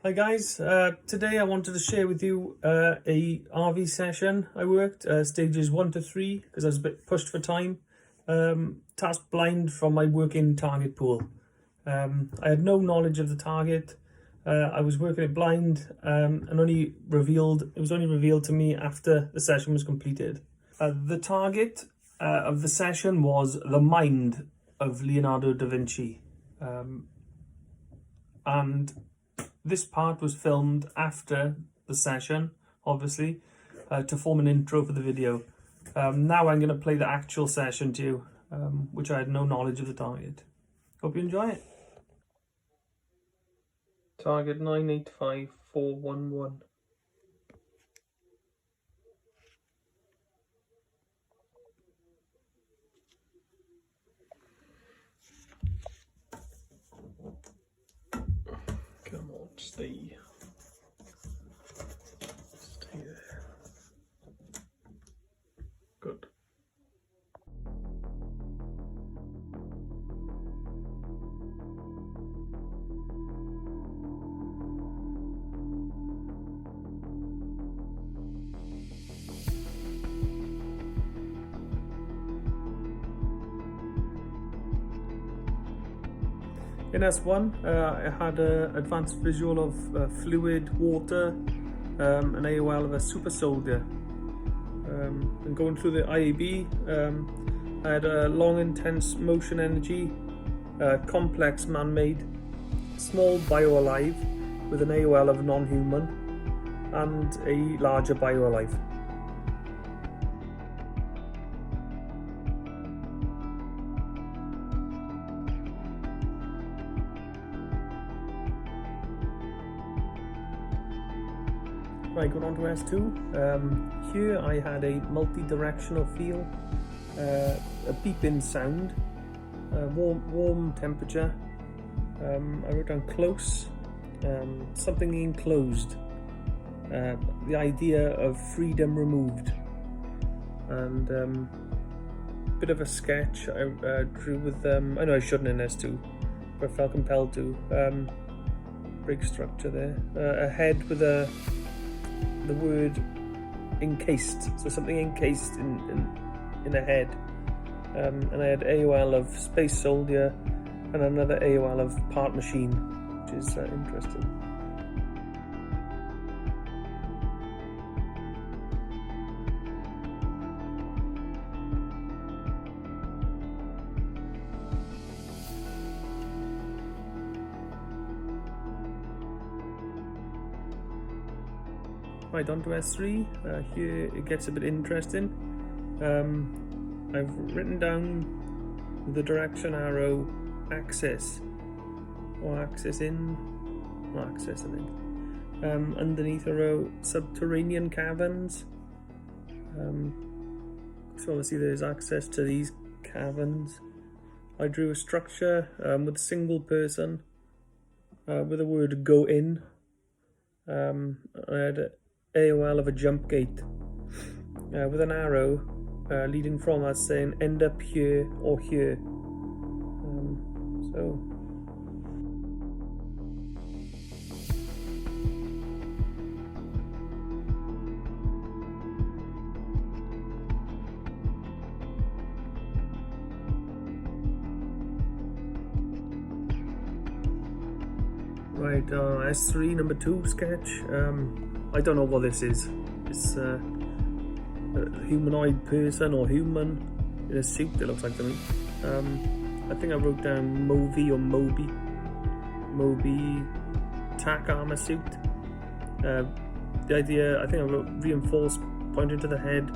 Hi guys, today I wanted to share with you a RV session I worked, stages 1 to 3, because I was a bit pushed for time, tasked blind from my working target pool. I had no knowledge of the target, I was working it blind and it was only revealed to me after the session was completed. The target of the session was the mind of Leonardo Da Vinci, and this part was filmed after the session, obviously, to form an intro for the video. Now I'm going to play the actual session to you, which I had no knowledge of the target. Hope you enjoy it. Target 985411. Come on, stay there. Good. In S1, I had an advanced visual of fluid, water, an AOL of a super soldier. And going through the IAB, I had a long intense motion energy, complex man-made, small bio-alive with an AOL of non-human, and a larger bio-alive. Right, going on to S2. Here I had a multi-directional feel, a beeping sound, warm temperature. I wrote down close, something enclosed, the idea of freedom removed, and bit of a sketch I drew with, I know I shouldn't in S2, but I felt compelled to. Break structure there. A head with the word encased, so something encased in a head, and I had AOL of space soldier and another AOL of part machine, which is interesting. Right, on to S3. Here it gets a bit interesting. I've written down the direction arrow axis, or axis in, or axis I think. Underneath a row subterranean caverns. So obviously there's access to these caverns. I drew a structure with a single person with the word go in. I had AOL of a jump gate with an arrow leading from us saying end up here or here. Right, S3 number 2 sketch. I don't know what this is. It's a humanoid person or human in a suit, it looks like to me. I think I wrote down Moby or Moby tack armor suit. The idea, I think I wrote reinforced pointing to the head.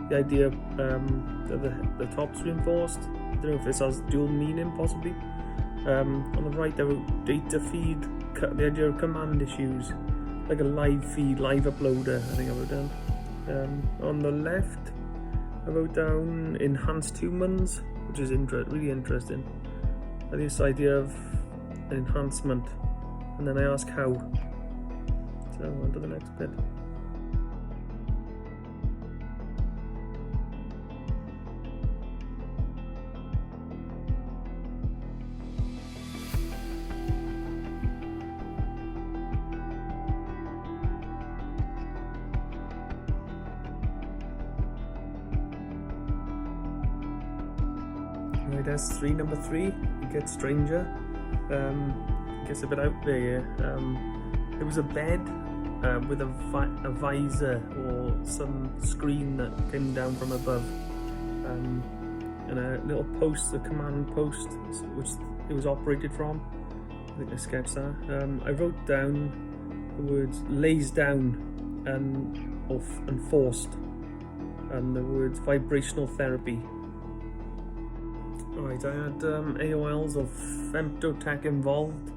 The idea that the top's reinforced. I don't know if this has dual meaning possibly. On the right I wrote data feed, the idea of command issues. Like a live feed, live uploader, I think I wrote down. On the left, I wrote down enhanced humans, which is really interesting. This idea of an enhancement, and then I ask how. So on to the next bit. S3 number 3. It gets stranger. Gets a bit out there. It was a bed with a visor or some screen that came down from above, and a little post, a command post, which it was operated from. I think I sketched that. I wrote down the words "lays down" and "forced," and the words "vibrational therapy." Right, I had AOLs of femtotech involved,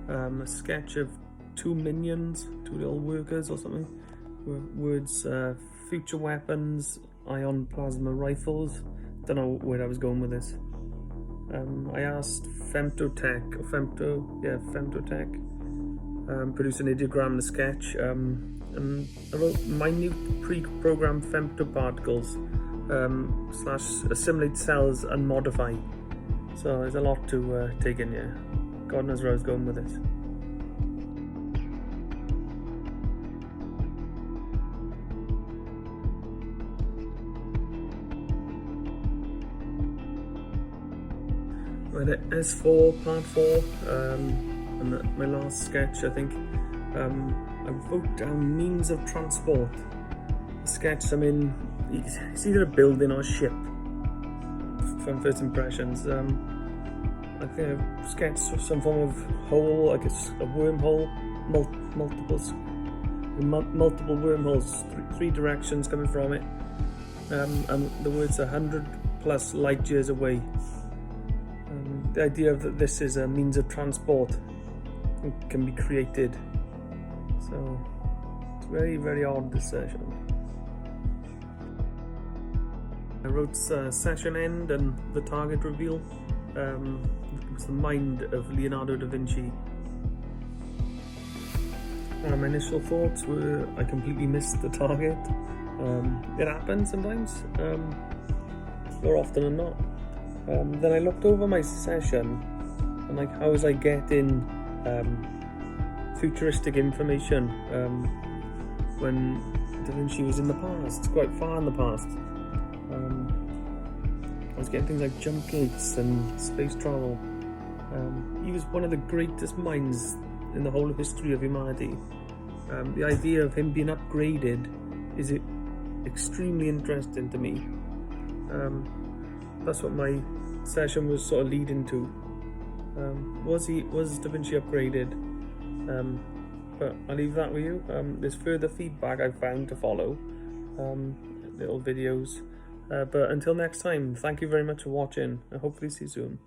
a sketch of 2 minions, 2 little workers or something, words future weapons, ion plasma rifles. Don't know where I was going with this. I asked femtotech, produce an ideogram, the sketch, and I wrote minute pre-programmed femtoparticles / assimilate cells and modify. So there's a lot to take in here. God knows where I was going with this. Right, at S4 part 4, and my last sketch, I think, I wrote down means of transport. The sketch I'm in, it's either a building or a ship from first impressions. I think I've sketched some form of hole, like a wormhole, multiple wormholes, 3 directions coming from it, and the words 100 plus light years away. The idea that this is a means of transport can be created. So it's very, very odd, this session. I wrote session end and the target reveal. It was the mind of Leonardo Da Vinci. My initial thoughts were I completely missed the target. It happens sometimes, more often than not. Then I looked over my session and like, how was I getting futuristic information when Da Vinci was in the past, quite far in the past. I was getting things like jump gates and space travel. He was one of the greatest minds in the whole of history of humanity. The idea of him being upgraded is extremely interesting to me. That's what my session was sort of leading to. Was Da Vinci upgraded? But I'll leave that with you. There's further feedback I've found to follow, little videos. But until next time, thank you very much for watching. I hopefully see you soon.